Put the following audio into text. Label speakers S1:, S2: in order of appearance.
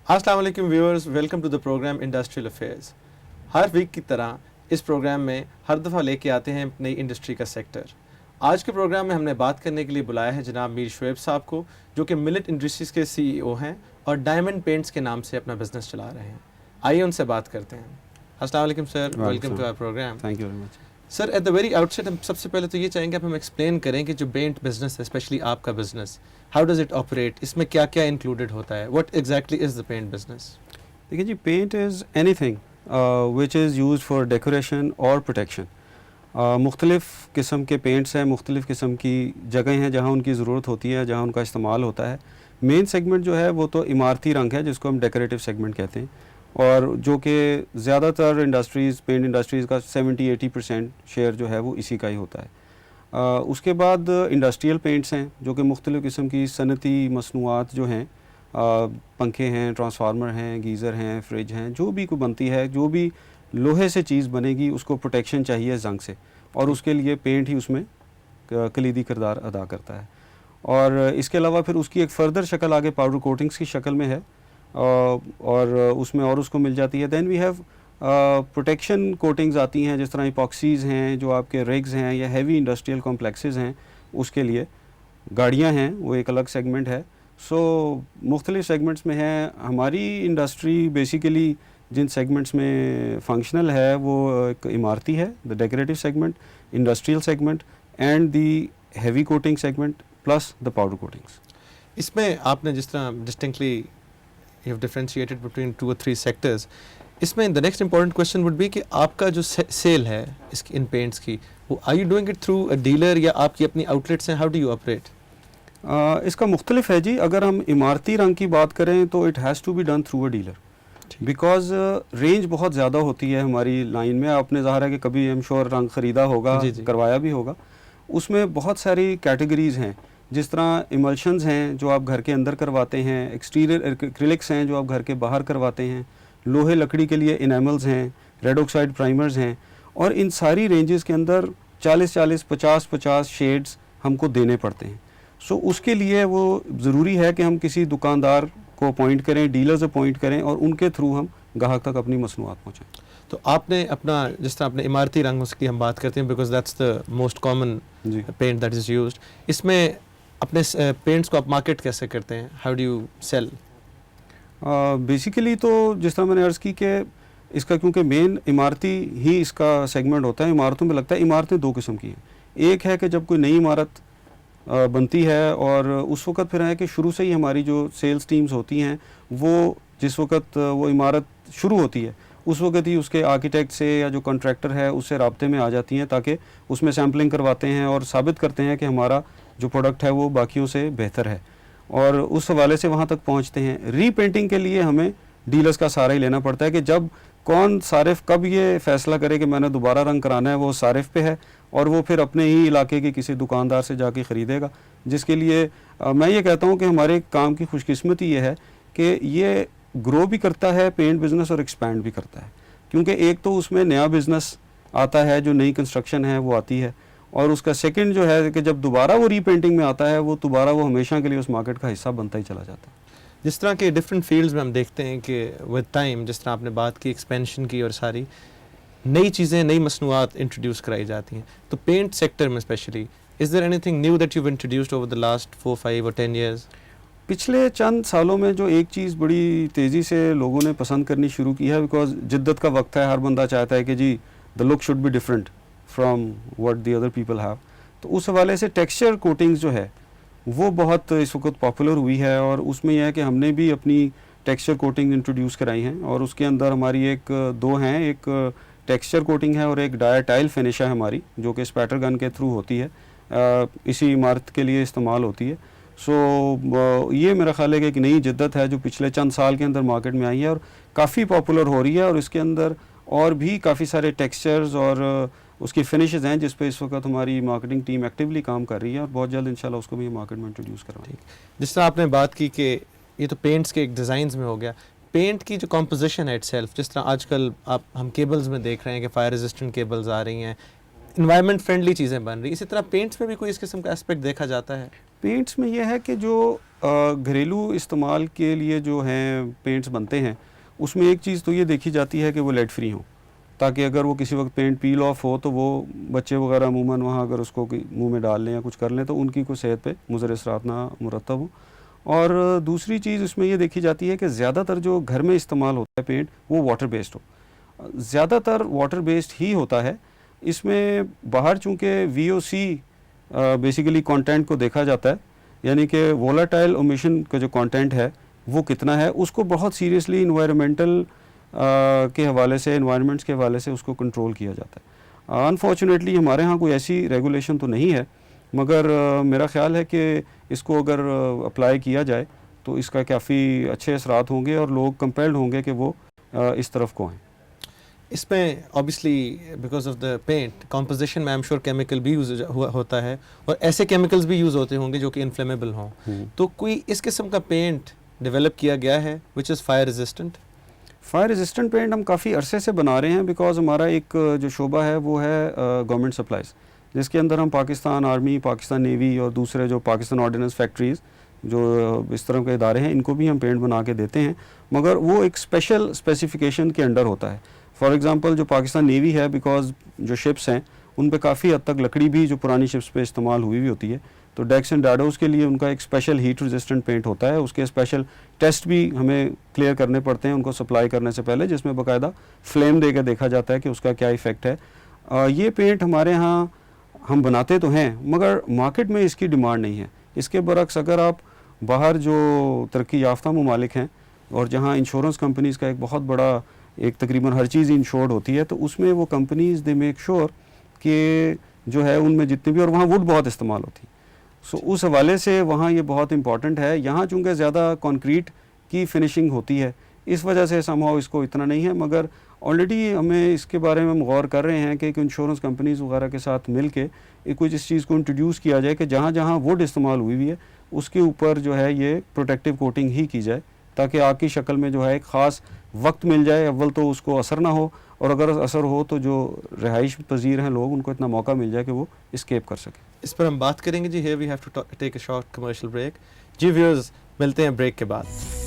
S1: السلام علیکم viewers, welcome to the program industrial affairs. ہر ویک کی طرح اس پروگرام میں ہر دفعہ لے کے آتے ہیں نئی انڈسٹری کا سیکٹر. آج کے پروگرام میں ہم نے بات کرنے کے لیے بلایا ہے جناب میر شعیب صاحب کو، جو کہ ملٹ انڈسٹریز کے CEO ہیں اور ڈائمنڈ پینٹس کے نام سے اپنا بزنس چلا رہے ہیں. آئیے ان سے بات کرتے ہیں. السلام علیکم sir, welcome to our program.
S2: Thank you very much.
S1: Sir at the very آؤٹ سیٹ ہم سب سے پہلے تو یہ چاہیں گے آپ ہمیں ایکسپلین کریں کہ جو پینٹ بزنس ہے، اسپیشلی آپ کا business, how does it operate, اس میں کیا کیا انکلوڈیڈ ہوتا ہے، what exactly is the paint business?
S2: دیکھیے جی، paint is anything which is use for decoration اور پروٹیکشن. مختلف قسم کے پینٹس ہیں، مختلف قسم کی جگہیں ہیں جہاں ان کی ضرورت ہوتی ہے، جہاں ان کا استعمال ہوتا ہے. مین سیگمنٹ جو ہے وہ تو عمارتی رنگ ہے، جس کو ہم ڈیکوریٹو سیگمنٹ کہتے ہیں، اور جو کہ زیادہ تر انڈسٹریز، پینٹ انڈسٹریز کا 70-80% شیئر جو ہے وہ اسی کا ہی ہوتا ہے. اس کے بعد انڈسٹریل پینٹس ہیں جو کہ مختلف قسم کی صنعتی مصنوعات جو ہیں، پنکھے ہیں، ٹرانسفارمر ہیں، گیزر ہیں، فریج ہیں، جو بھی کوئی بنتی ہے، جو بھی لوہے سے چیز بنے گی اس کو پروٹیکشن چاہیے زنگ سے، اور اس کے لیے پینٹ ہی اس میں کلیدی کردار ادا کرتا ہے. اور اس کے علاوہ پھر اس کی ایک فردر شکل آگے پاؤڈر کوٹنگس کی شکل میں ہے، اور اس میں اور اس کو مل جاتی ہے. دین وی ہیو پروٹیکشن کوٹنگز آتی ہیں، جس طرح ایپاکسیز ہیں، جو آپ کے ریگز ہیں یا ہیوی انڈسٹریل کمپلیکسز ہیں، اس کے لیے گاڑیاں ہیں، وہ ایک الگ سیگمنٹ ہے. سو مختلف سیگمنٹس میں ہیں. ہماری انڈسٹری بیسیکلی جن سیگمنٹس میں فنکشنل ہے وہ ایک عمارتی ہے، the decorative segment, industrial segment and the heavy coating segment plus the powder coatings.
S1: اس میں آپ نے جس طرح distinctly you have differentiated between 2 or 3 sectors, اس میں the next important question would be کہ آپ کا جو سیل ہے اس کی ان پینٹس کی، وہ are you doing it through a dealer یا آپ کی اپنی آؤٹ لیٹس ہیں، ہاؤ ڈو یو آپریٹ؟
S2: اس کا مختلف ہے جی. اگر ہم عمارتی رنگ کی بات کریں تو it has to be done through a dealer, because range بہت زیادہ ہوتی ہے ہماری لائن میں. آپ نے ظاہر ہے کہ کبھی ایم شور رنگ خریدا ہوگا، کروایا بھی ہوگا. اس میں بہت ساری کیٹیگریز ہیں، جس طرح ایملشنز ہیں جو آپ گھر کے اندر کرواتے ہیں، ایکسٹیریئر ایکریلکس ہیں جو آپ گھر کے باہر کرواتے ہیں، لوہے لکڑی کے لیے انیملز ہیں، ریڈ آکسائڈ پرائمرز ہیں، اور ان ساری رینجز کے اندر 40 50 شیڈز ہم کو دینے پڑتے ہیں. سو اس کے لیے وہ ضروری ہے کہ ہم کسی دکاندار کو اپوائنٹ کریں، ڈیلرز اپوائنٹ کریں، اور ان کے تھرو ہم گاہک تک اپنی مصنوعات پہنچائیں.
S1: تو آپ نے اپنا جس طرح اپنے عمارتی رنگ اس کی ہم بات کرتے ہیں، because that's the most common paint that is used, اس میں اپنے پینٹس کو آپ مارکیٹ کیسے کرتے ہیں، how do you sell?
S2: Basically تو جس طرح میں نے عرض کی کہ اس کا کیونکہ مین عمارتی ہی اس کا سیگمنٹ ہوتا ہے. عمارتوں میں لگتا ہے عمارتیں 2 قسم کی ہیں. ایک ہے کہ جب کوئی نئی عمارت بنتی ہے، اور اس وقت پھر ہے کہ شروع سے ہی ہماری جو سیلز ٹیمز ہوتی ہیں، وہ جس وقت وہ عمارت شروع ہوتی ہے اس وقت ہی اس کے آرکیٹیکٹ سے یا جو کنٹریکٹر ہے اس سے رابطے میں آ جاتی ہیں، تاکہ اس میں سیمپلنگ کرواتے ہیں اور ثابت کرتے ہیں کہ ہمارا جو پروڈکٹ ہے وہ باقیوں سے بہتر ہے، اور اس حوالے سے وہاں تک پہنچتے ہیں. ری پینٹنگ کے لیے ہمیں ڈیلرز کا سہارا ہی لینا پڑتا ہے کہ جب کون صارف کب یہ فیصلہ کرے کہ میں نے دوبارہ رنگ کرانا ہے، وہ صارف پہ ہے، اور وہ پھر اپنے ہی علاقے کے کسی دکاندار سے جا کے خریدے گا. جس کے لیے میں یہ کہتا ہوں کہ ہمارے کام کی خوش قسمتی یہ ہے کہ یہ گرو بھی کرتا ہے پینٹ بزنس اور ایکسپینڈ بھی کرتا ہے. کیونکہ ایک تو اس میں نیا بزنس آتا ہے، جو نئی کنسٹرکشن ہے وہ آتی ہے، اور اس کا سیکنڈ جو ہے کہ جب دوبارہ وہ ری پینٹنگ میں آتا ہے، وہ دوبارہ وہ ہمیشہ کے لیے اس مارکیٹ کا حصہ بنتا ہی چلا جاتا ہے.
S1: جس طرح کے ڈفرینٹ فیلڈز میں ہم دیکھتے ہیں کہ ود ٹائم، جس طرح آپ نے بات کی ایکسپینشن کی، اور ساری نئی چیزیں، نئی مصنوعات انٹروڈیوس کرائی جاتی ہیں، تو پینٹ سیکٹر میں especially as there anything new that you introduced over the last 4 5 or 10 years؟
S2: پچھلے چند سالوں میں جو ایک چیز بڑی تیزی سے لوگوں نے پسند کرنی شروع کی ہے، بیکاز جدت کا وقت ہے، ہر بندہ چاہتا ہے کہ جی the look should be different from what the other people have. تو اس حوالے سے ٹیکسچر کوٹنگز جو ہے وہ بہت اس وقت پاپولر ہوئی ہے، اور اس میں یہ ہے کہ ہم نے بھی اپنی ٹیکسچر کوٹنگ انٹروڈیوس کرائی ہیں، اور اس کے اندر ہماری 2 ہیں. ایک ٹیکسچر کوٹنگ ہے اور ایک ڈایا ٹائل فنش ہے ہماری، جو کہ اسپیٹر گن کے تھرو ہوتی ہے، اسی عمارت کے لیے استعمال ہوتی ہے. سو یہ میرا خیال ہے کہ ایک نئی جدت ہے جو پچھلے چند سال کے اندر مارکیٹ میں آئی ہے اور کافی پاپولر ہو رہی ہے، اور اس کے اندر اور بھی کافی سارے ٹیکسچرز اور اس کی فنشز ہیں جس پہ اس وقت ہماری مارکیٹنگ ٹیم ایکٹیولی کام کر رہی ہے، اور بہت جلد انشاءاللہ اس کو بھی مارکیٹ میں انٹروڈیوس کرواؤں گے.
S1: جس طرح آپ نے بات کی کہ یہ تو پینٹس کے ایک ڈیزائنز میں ہو گیا، پینٹ کی جو کمپوزیشن ہے اٹ سیلف، جس طرح آج کل ہم کیبلز میں دیکھ رہے ہیں کہ فائر ریزسٹنٹ کیبلز آ رہی ہیں، انوائرمنٹ فرینڈلی چیزیں بن رہی ہیں، اسی طرح پینٹس میں بھی کوئی اس قسم کا اسپیکٹ دیکھا جاتا ہے؟
S2: پینٹس میں یہ ہے کہ جو گھریلو استعمال کے لیے جو ہیں پینٹس بنتے ہیں اس میں ایک چیز تو یہ دیکھی جاتی ہے کہ وہ لیڈ فری ہوں، تاکہ اگر وہ کسی وقت پینٹ پیل آف ہو تو وہ بچے وغیرہ عموماً وہاں اگر اس کو منہ میں ڈال لیں یا کچھ کر لیں تو ان کی کوئی صحت پہ مضر اثرات نہ مرتب ہوں. اور دوسری چیز اس میں یہ دیکھی جاتی ہے کہ زیادہ تر جو گھر میں استعمال ہوتا ہے پینٹ وہ واٹر بیسڈ ہو، زیادہ تر واٹر بیسڈ ہی ہوتا ہے. اس میں باہر چونکہ وی او سی بیسیکلی کانٹینٹ کو دیکھا جاتا ہے، یعنی کہ وولٹائل امیشن کا جو کانٹینٹ ہے وہ کتنا ہے، اس کو بہت سیریسلی انوائرمنٹل کے حوالے سے، انوائرمنٹس کے حوالے سے اس کو کنٹرول کیا جاتا ہے. انفارچونیٹلی ہمارے ہاں کوئی ایسی ریگولیشن تو نہیں ہے، مگر میرا خیال ہے کہ اس کو اگر اپلائی کیا جائے تو اس کا کافی اچھے اثرات ہوں گے اور لوگ کمپیلڈ ہوں گے کہ وہ اس طرف کو آئیں.
S1: اس میں obviously because of the paint composition میں آئی ایم شیور کیمیکل بھی یوز ہوتا ہے، اور ایسے کیمیکلز بھی یوز ہوتے ہوں گے جو کہ انفلیمیبل ہوں. تو کوئی اس قسم کا پینٹ ڈیولپ کیا گیا ہے which is fire resistant?
S2: Fire resistant paint ہم کافی عرصے سے بنا رہے ہیں، بیکاز ہمارا ایک جو شعبہ ہے وہ ہے گورنمنٹ سپلائز، جس کے اندر ہم پاکستان آرمی، پاکستان نیوی اور دوسرے جو پاکستان آرڈیننس فیکٹریز جو اس طرح کے ادارے ہیں ان کو بھی ہم پینٹ بنا کے دیتے ہیں، مگر وہ ایک اسپیشل اسپیسیفکیشن کے انڈر ہوتا ہے. فار ایگزامپل جو پاکستان نیوی ہے، بیکاز جو شپس ہیں ان پہ کافی حد تک لکڑی بھی جو پرانی شپس پہ استعمال ہوئی ہوتی ہے، تو ڈیکس اینڈ ڈاڈوز کے لیے ان کا ایک اسپیشل ہیٹ ریزسٹنٹ پینٹ ہوتا ہے. اس کے اسپیشل ٹیسٹ بھی ہمیں کلیئر کرنے پڑتے ہیں ان کو سپلائی کرنے سے پہلے، جس میں باقاعدہ فلیم دے کے دیکھا جاتا ہے کہ اس کا کیا ایفیکٹ ہے. یہ پینٹ ہمارے ہاں ہم بناتے تو ہیں مگر مارکیٹ میں اس کی ڈیمانڈ نہیں ہے. اس کے برعکس اگر آپ باہر جو ترقی یافتہ ممالک ہیں اور جہاں انشورنس کمپنیز کا ایک بہت بڑا ایک تقریباً ہر چیز انشورڈ ہوتی ہے، تو اس میں وہ کمپنیز دے میک شور کہ جو ہے ان میں جتنے بھی، اور وہاں ووڈ بہت استعمال ہوتی ہے، سو اس حوالے سے وہاں یہ بہت امپورٹنٹ ہے. یہاں چونکہ زیادہ کنکریٹ کی فنشنگ ہوتی ہے اس وجہ سے سمہاؤ اس کو اتنا نہیں ہے، مگر آلریڈی ہمیں اس کے بارے میں ہم غور کر رہے ہیں کہ ایک انشورنس کمپنیز وغیرہ کے ساتھ مل کے کچھ اس چیز کو انٹروڈیوس کیا جائے کہ جہاں جہاں ووڈ استعمال ہوئی ہے اس کے اوپر جو ہے یہ پروٹیکٹیو کوٹنگ ہی کی جائے، تاکہ آگ کی شکل میں جو ہے ایک خاص وقت مل جائے، اول تو اس کو اثر نہ ہو، اور اگر اثر ہو تو جو رہائش پذیر ہیں لوگ ان کو اتنا موقع مل جائے کہ وہ اسکیپ کر سکیں.
S1: اس پر ہم بات کریں گے جی. Here we have to take a short commercial break. جی ویورز، ملتے ہیں بریک کے بعد.